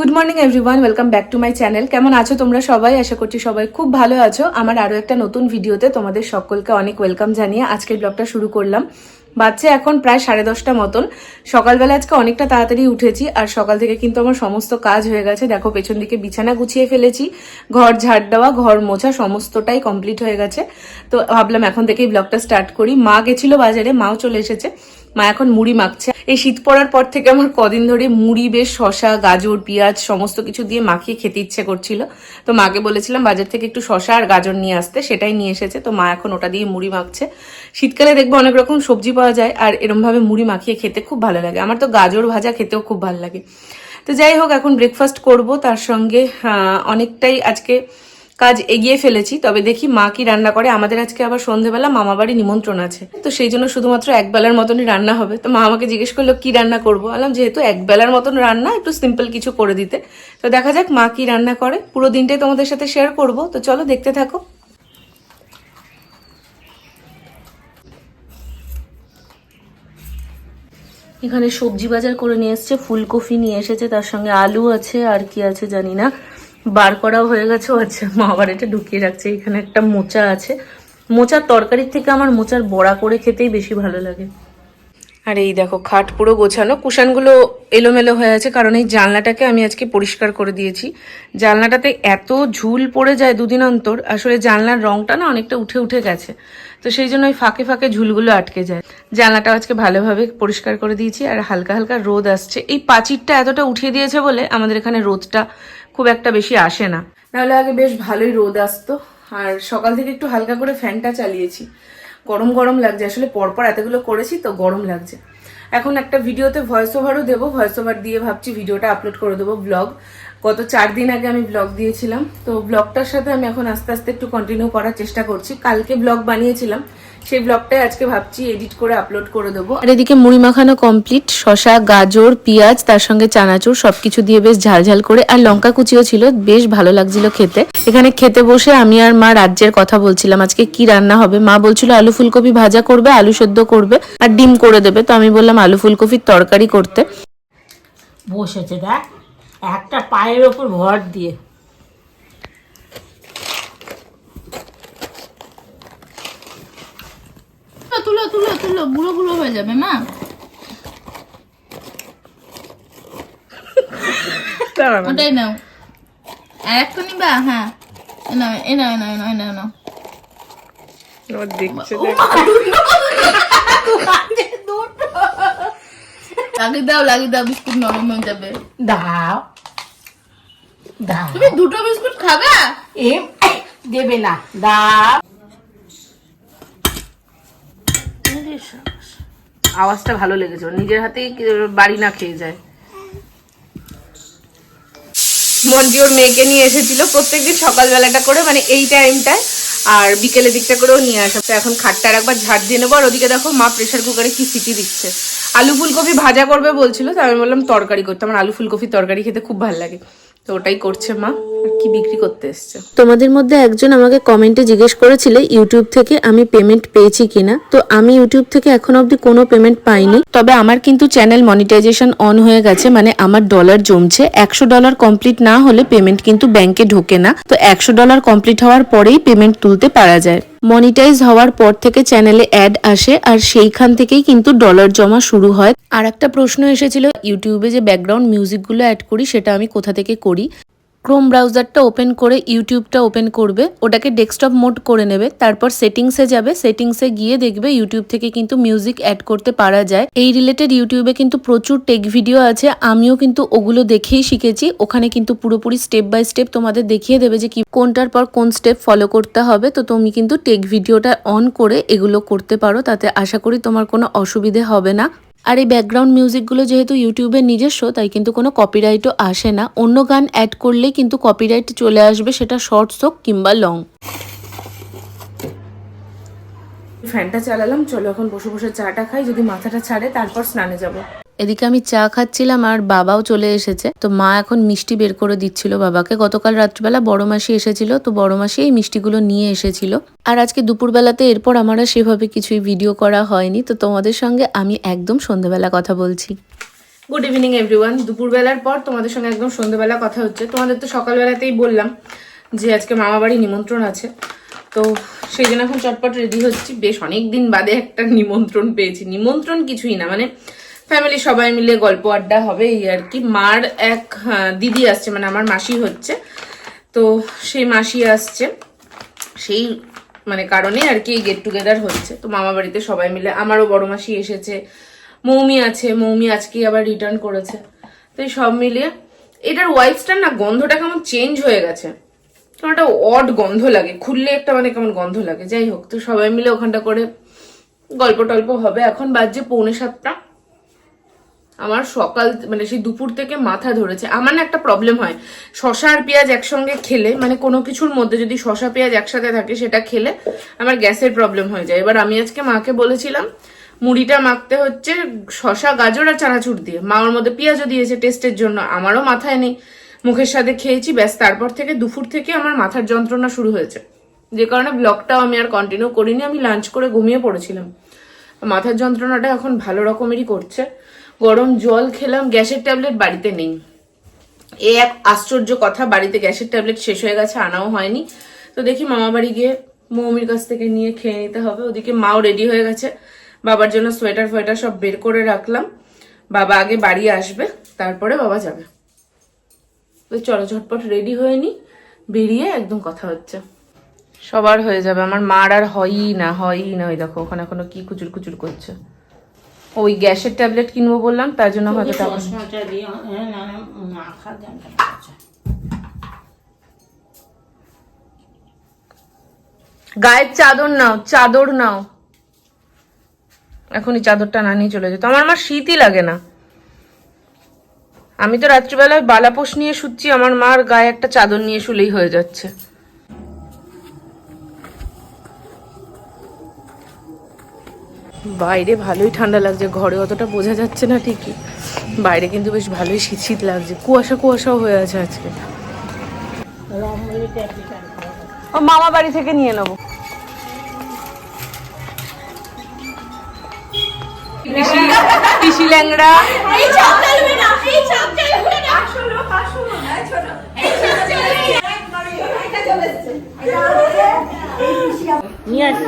Good morning everyone, welcome back to my channel. কেমন আছো তোমরা সবাই? আশা করছি সবাই খুব ভালো আছো। আমার আরো একটা নতুন ভিডিওতে তোমাদের সকলকে অনেক ওয়েলকাম জানিয়ে আজকের ব্লগটা শুরু করলাম। বাচ্চা এখন প্রায় 10:30 মতন। সকালবেলা আজকে অনেকটা তাড়াতাড়ি উঠেছি আর সকাল থেকে কিন্তু আমার সমস্ত কাজ হয়ে গেছে। দেখো পেছন দিকে বিছানা গুছিয়ে ফেলেছি, ঘর ঝাড় দেওয়া, ঘর মোছা সমস্তটাই কমপ্লিট হয়ে গেছে। তো ভাবলাম এখন থেকেই ব্লগটা স্টার্ট করি। মা গেছিল বাজারে, মাও চলে এসেছে। মা এখন মুড়ি মাখছে। এই শীত পড়ার পর থেকে আমার কদিন ধরে মুড়ি বেশ শসা, গাজর, পেঁয়াজ সমস্ত কিছু দিয়ে মাখিয়ে খেতে ইচ্ছে করছিল। তো মাকে বলেছিলাম বাজার থেকে একটু শসা আর গাজর নিয়ে আসতে, সেটাই নিয়ে এসেছে। তো মা এখন ওটা দিয়ে মুড়ি মাখছে। শীতকালে দেখবো অনেক রকম সবজি পাওয়া যায় আর এরম ভাবে মুড়ি মাখিয়ে খেতে খুব ভালো লাগে। আমার তো গাজর ভাজা খেতেও খুব ভালো লাগে। তো যাই হোক, এখন ব্রেকফাস্ট করব, তার সঙ্গে অনেকটাই আজকে কাজ এগিয়ে ফেলেছি। তবে দেখি মা কি রান্না করে। আমাদের আজকে আবার সন্ধ্যেবেলা মামা বাড়ি নিমন্ত্রণ আছে, তো সেই জন্য শুধুমাত্র এক বেলার মতনই রান্না হবে। তো মা আমাকে জিজ্ঞেস করলো কি রান্না করবো। বললাম যেহেতু এক বেলার মতন রান্না, একটু সিম্পল কিছু করে দিতে। তো দেখা যাক মা কি রান্না করে। পুরো দিনটাই তোমাদের সাথে শেয়ার করব, তো চলো দেখতে থাকো। এখানে সবজি বাজার করে নিয়ে এসছে, ফুলকপি নিয়ে এসেছে, তার সঙ্গে আলু আছে, আর কি আছে জানি না, বার করাও হয়ে গেছে। আচ্ছা, মা আবার এটা ঢুকিয়ে রাখছে। এখানে একটা মোচা আছে। মোচার তরকারির থেকে আমার মোচার বড়া করে খেতেই বেশি ভালো লাগে। আর এই দেখো খাট পুরো গোছানো, কুশানগুলো এলোমেলো হয়ে আছে, কারণ এই জানলাটাকে আমি আজকে পরিষ্কার করে দিয়েছি। জানলাটাতে এত ঝুল পড়ে যায় দুদিন অন্তর, আসলে জানলার রংটা না অনেকটা উঠে উঠে গেছে, তো সেই জন্য ওই ফাঁকে ফাঁকে ঝুলগুলো আটকে যায়। জানলাটা আজকে ভালোভাবে পরিষ্কার করে দিয়েছি। আর হালকা হালকা রোদ আসছে। এই প্রাচীরটা এতটা উঠিয়ে দিয়েছে বলে আমাদের এখানে রোদটা খুব একটা বেশি আসে না, নাহলে আগে বেশ ভালোই রোদ আসতো। আর সকাল থেকে একটু হালকা করে ফ্যানটা চালিয়েছি, গরম গরম লাগছে। আসলে পরপর এতগুলো করেছি তো গরম লাগছে। এখন একটা ভিডিওতে ভয়েস ওভারও দেবো, ভয়েস ওভার দিয়ে ভাবছি ভিডিওটা আপলোড করে দেবো। ব্লগ গত 4 দিন আগে আমি ব্লগ দিয়েছিলাম, তো ব্লগটার সাথে আমি এখন আস্তে আস্তে একটু কন্টিনিউ করার চেষ্টা করছি। কালকে ব্লগ বানিয়েছিলাম, সেই ব্লগটাই আজকে ভাবছি এডিট করে আপলোড করে দেবো। আর এদিকে মুড়ি মাখানো কমপ্লিট। শসা, গাজর, পেঁয়াজ, তার সঙ্গে চানাচুর সবকিছু দিয়ে বেশ ঝালঝাল করে, আর লঙ্কা কুচিও ছিল, বেশ ভালো লাগছিল খেতে। এখানে খেতে বসে আমি আর মা রাজ্যের কথা বলছিলাম, আজকে কি রান্না হবে। মা বলছিল আলু ফুলকপি ভাজা করবে, আলু সেদ্ধ করবে, আর ডিম করে দেবে। তো আমি বললাম আলু ফুলকপির তরকারি করতে। বসেছে দেখ, একটা পায়ের ওপর ভর দিয়ে। তুলো তুলো তুলো, বুড়ো বুড়ো হয়ে যাবে মা। ওটাই নাও, আর একটা নিবা। হ্যাঁ, নাও নাও নাও নাও নাও নাও। লাগিয়ে দাও লাগিয়ে দাও, বিস্কুট নরম হয়ে যাবে। দাও দাও, তুমি দুটো বিস্কুট খাবে? এ দেবে না, দাও। আওয়াজটা ভালো লেগেছে, নিজের হাতেই বাড়ি না খেয়ে যায়। মঞ্জি ওর মেয়েকে নিয়ে এসেছিল প্রত্যেকদিন সকালবেলাটা করে, মানে এই টাইমটায়, আর বিকেলের দিকটা করেও নিয়ে আসা। তো এখন খাটটার একবার ঝাড় দিয়ে নেবো। আর ওদিকে দেখো মা প্রেশার কুকারে কি সিটি দিচ্ছে। আলু ফুলকপি ভাজা করবে বলছিল, তো আমি বললাম তরকারি করতে। আমার আলু ফুলকপির তরকারি খেতে খুব ভালো লাগে, তো ওটাই করছে মা। আর কি বিক্রি করতে এসছে। তোমাদের মধ্যে একজন আমাকে কমেন্টে জিজ্ঞেস করেছিলে ইউটিউব থেকে আমি পেমেন্ট পেয়েছি কিনা। তো আমি ইউটিউব থেকে এখন অবধি কোনো পেমেন্ট পাইনি, তবে আমার কিন্তু চ্যানেল মনিটাইজেশন অন হয়ে গেছে, মানে আমার ডলার জমছে। $100 কমপ্লিট না হলে পেমেন্ট কিন্তু ব্যাংকে ঢোকে না। তো $100 কমপ্লিট হওয়ার পরেই পেমেন্ট তুলতে পারা যায়। মনিটাইজ হওয়ার পর থেকে চ্যানেলে অ্যাড আসে, আর সেইখান থেকেই কিন্তু ডলার জমা শুরু হয়। আর একটা প্রশ্ন এসেছিল ইউটিউবে যে ব্যাকগ্রাউন্ড মিউজিকগুলো অ্যাড করি সেটা আমি কোথা থেকে করি। ক্রোম ব্রাউজারটা ওপেন করে ইউটিউবটা ওপেন করবে, ওটাকে ডেস্কটপ মোড করে নেবে, তারপর সেটিংসে যাবে। সেটিংসে গিয়ে দেখবে ইউটিউব থেকে কিন্তু মিউজিক অ্যাড করতে পারা যায়। এই রিলেটেড ইউটিউবে কিন্তু প্রচুর টেক ভিডিও আছে, আমিও কিন্তু ওগুলো দেখেই শিখেছি। ওখানে কিন্তু পুরোপুরি স্টেপ বাই স্টেপ তোমাদের দেখিয়ে দেবে যে কি কোনটার পর কোন স্টেপ ফলো করতে হবে। তো তুমি কিন্তু টেক ভিডিওটা অন করে এগুলো করতে পারো, তাতে আশা করি তোমার কোনো অসুবিধে হবে না। আর এই ব্যাকগ্রাউন্ড মিউজিকগুলো যেহেতু ইউটিউবের নিজস্ব, তাই কিন্তু কোনো কপিরাইটও আসে না। অন্য গান অ্যাড করলেই কিন্তু কপিরাইট চলে আসবে, সেটা শর্টস হোক কিংবা লং। ফ্যানটা চালালাম, চলো এখন বসে বসে চাটা খাই, যদি মাথাটা ছাড়ে তারপর স্নানে যাব। এদিকে আমি চা খাচ্ছিলাম আর বাবাও চলে এসেছে। তো মা এখন মিষ্টি বের করে দিচ্ছিল বাবাকে। গতকাল রাত্রিবেলা বড় মাসি এসেছিল, তো বড় মাসি এই মিষ্টিগুলো নিয়ে এসেছিল। আর আজকে দুপুরবেলাতে এরপর আমার আর সেভাবে কিছুই ভিডিও করা হয়নি, তো তোমাদের সঙ্গে আমি একদম সন্ধ্যাবেলা কথা বলছি। Good evening everyone. দুপুরবেলার পর তোমাদের সঙ্গে একদম সন্ধ্যেবেলা কথা হচ্ছে। তোমাদের তো সকালবেলাতেই বললাম যে আজকে মামা বাড়ি নিমন্ত্রণ আছে, তো সেই জন্য এখন চটপট রেডি হচ্ছি। বেশ অনেকদিন বাদে একটা নিমন্ত্রণ পেয়েছি। নিমন্ত্রণ কিছুই না, মানে ফ্যামিলি সবাই মিলে গল্প আড্ডা হবে এই আর কি। মার এক দিদি আসছে, মানে আমার মাসি হচ্ছে, তো সেই মাসি আসছে, সেই মানে কারণে আর কি গেট টুগেদার হচ্ছে। তো মামা বাড়িতে সবাই মিলে, আমারও বড় মাসি এসেছে, মৌমি আছে, মৌমি আজকে আবার রিটার্ন করেছে। তো এই সব মিলিয়ে এটার ওয়াইফসটার না গন্ধটা কেমন চেঞ্জ হয়ে গেছে, কেমন একটা অড গন্ধ লাগে, খুললে একটা মানে কেমন গন্ধ লাগে। যাই হোক, তো সবাই মিলে ওখানটা করে গল্প টল্প হবে। এখন বাজছে 6:45। আমার সকাল মানে সেই দুপুর থেকে মাথা ধরেছে। আমার না একটা প্রবলেম হয়, শসা আর পেঁয়াজ একসঙ্গে খেলে, মানে কোনো কিছুর মধ্যে যদি শসা পেঁয়াজ একসাথে থাকে সেটা খেলে আমার গ্যাসের প্রবলেম হয়ে যায়। এবার আমি আজকে মাকে বলেছিলাম মুড়িটা মাখতে হচ্ছে শসা, গাজর আর চানাচুর দিয়ে। মা ওর মধ্যে পেঁয়াজও দিয়েছে টেস্টের জন্য, আমারও মাথায় নেই, মুখের সাথে খেয়েছি, ব্যাস। তারপর থেকে দুপুর থেকে আমার মাথার যন্ত্রণা শুরু হয়েছে, যে কারণে ব্লগটাও আমি আর কন্টিনিউ করিনি। আমি লাঞ্চ করে ঘুমিয়ে পড়েছিলাম। মাথার যন্ত্রণাটা এখন ভালো রকমেরই করছে। গরম জল খেলাম, গ্যাসের ট্যাবলেট বাড়িতে নেই। এ এক আশ্চর্য কথা, বাড়িতে গ্যাসের ট্যাবলেট শেষ হয়ে গেছে, আনাও হয়নি। তো দেখি মামা বাড়ি গিয়ে মৌমির কাছ থেকে নিয়ে খেয়ে নিতে হবে। ওদিকে মাও রেডি হয়ে গেছে, বাবার জন্য সোয়েটার ফোয়েটার সব বের করে রাখলাম। বাবা আগে বাড়ি আসবে, তারপরে বাবা যাবে। তো চলো ঝটপট রেডি হয়ে নি, বেরিয়ে একদম কথা হচ্ছে। সবার হয়ে যাবে, আমার মার আর হয়ই না। ওই দেখো ওখানে এখনো কি কুচুর কুচুর করছে। ওই গ্যাসের ট্যাবলেট কিনবো বললাম, তার জন্য হয়তো টাকা। গায়ের চাদর নাও, চাদর নাও। এখনই চাদরটা না নিয়ে চলে যেত। আমার শীতই লাগে না। আমি তো রাত্রিবেলায় বালাপোষ নিয়ে শুচ্ছি, আমার মার গায়ে একটা চাদর নিয়ে শুলেই হয়ে যাচ্ছে। বাইরে ভালোই ঠান্ডা লাগছে, ঘরে অতটা বোঝা যাচ্ছে না ঠিকই, বাইরে কিন্তু বেশ ভালোই শীত শীত লাগছে। কুয়াশাও হয়ে আছে আজকে। ও মামা বাড়ি থেকে নিয়ে নেবো। পিসি ল্যাংড়া নিয়ে আসি।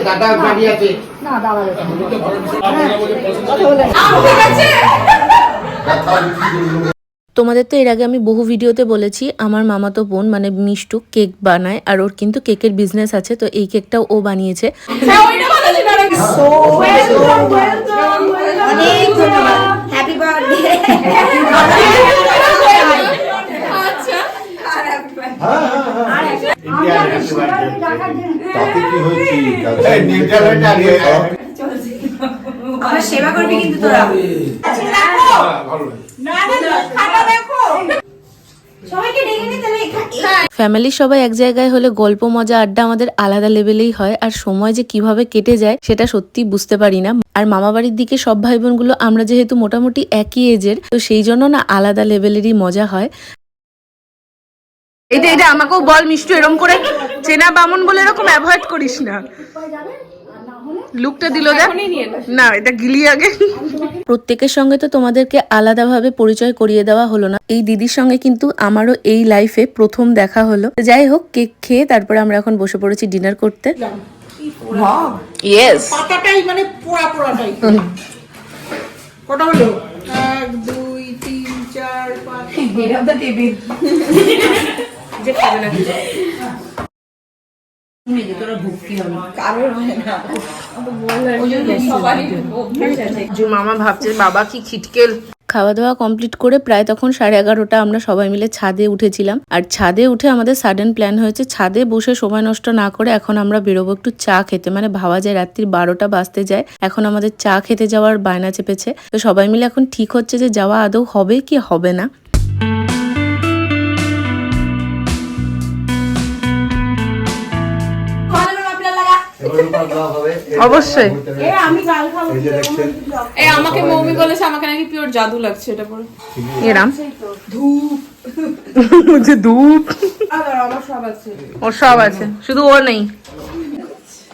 দাদা বাড়ি আছে না, দাদা তোমাদের তো এর আগে আমি বহু ভিডিওতে বলেছি আমার মামাতো বোন মানে মিষ্টু কেক বানায়, আর ওর কিন্তু কেকের বিজনেস আছে। তো এই কেকটাও ও বানিয়েছে। Happy birthday. সেবা করবি কিন্তু তোরা। ফ্যামিলির সবাই এক জায়গায় হলে গল্প মজা আড্ডা আমাদের আলাদা লেভেলেই হয়, আর সময় যে কিভাবে কেটে যায় সেটা সত্যি বুঝতে পারি না। আর মামা বাড়ির দিকে সব ভাই বোনগুলো আমরা যেহেতু মোটামুটি একই এজের, তো সেই জন্য না আলাদা লেভেলেরই মজা হয়। এটা আমাকেও বল মিষ্টু, এরকম করে চেনা বামন বলে এরকম অ্যাভয়েড করিস না। লুকটা দিল দেখ না, এটা গিলি আগে। প্রত্যেকের সঙ্গে তো তোমাদেরকে আলাদাভাবে পরিচয় করিয়ে দেওয়া হলো না। এই দিদির সঙ্গে কিন্তু আমারও এই লাইফে প্রথম দেখা হলো। যাই হোক, কেক খেয়ে তারপরে আমরা এখন বসে পড়েছি ডিনার করতে। ইয়েস, পাতাটাই মানে পোড়া পোড়াটাই। কটা হলো? 1 2 3 4 5। Head of the table. যে খাবে না মামা ভাবছে বাবা কি খিটকেল। খাওয়া দাওয়া কমপ্লিট করে প্রায় তখন 11:30 আমরা সবাই মিলে ছাদে উঠেছিলাম। আর ছাদে উঠে আমাদের সাডেন প্ল্যান হয়েছে ছাদে বসে সময় নষ্ট না করে এখন আমরা বেরোবো একটু চা খেতে। মানে ভাবা যায় রাত্রি 12টা বাজতে যায়, এখন আমাদের চা খেতে যাওয়ার বায়না চেপেছে। তো সবাই মিলে এখন ঠিক হচ্ছে যে যাওয়া আদৌ হবে কি হবে না। অবশ্যই আমাকে মৌমি বলেছে আমাকে নাকি পিওর জাদু লাগছে এটা পরে। এরাম ধূপ ধূপ আমার সব আছে, ওর সব আছে, শুধু ও নেই।